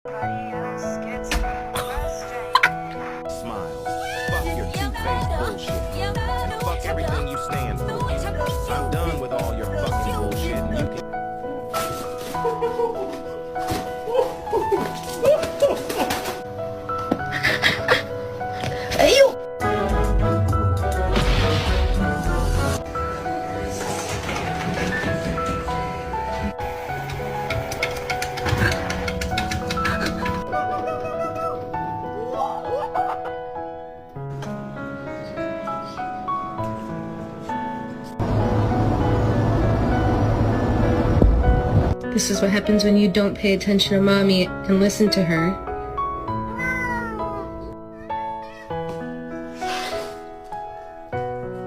Smiles. Fuck your two-faced bullshit. And fuck everything you stand for. I'm done with all your fucking bullshit and you can... This is what happens when you don't pay attention to mommy and listen to her.